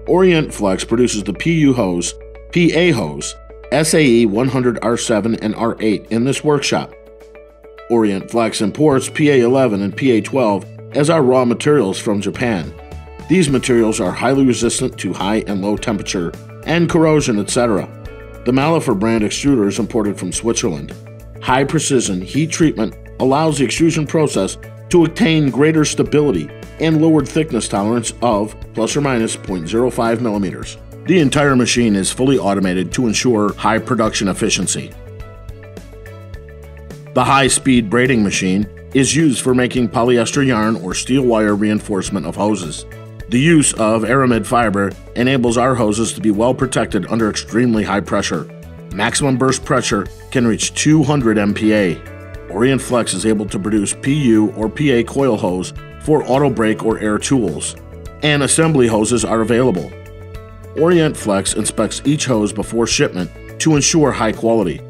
Orient Flex produces the PU hose, PA hose, SAE 100R7 and R8 in this workshop. Orient Flex imports PA11 and PA12 as our raw materials from Japan. These materials are highly resistant to high and low temperature and corrosion, etc. The Malifer brand extruder is imported from Switzerland. High precision heat treatment allows the extrusion process to attain greater stability and lowered thickness tolerance of plus or minus 0.05 millimeters. The entire machine is fully automated to ensure high production efficiency. The high-speed braiding machine is used for making polyester yarn or steel wire reinforcement of hoses. The use of aramid fiber enables our hoses to be well protected under extremely high pressure. Maximum burst pressure can reach 200 MPa. Orient Flex is able to produce PU or PA coil hose for auto brake or air tools, and assembly hoses are available. Orient Flex inspects each hose before shipment to ensure high quality.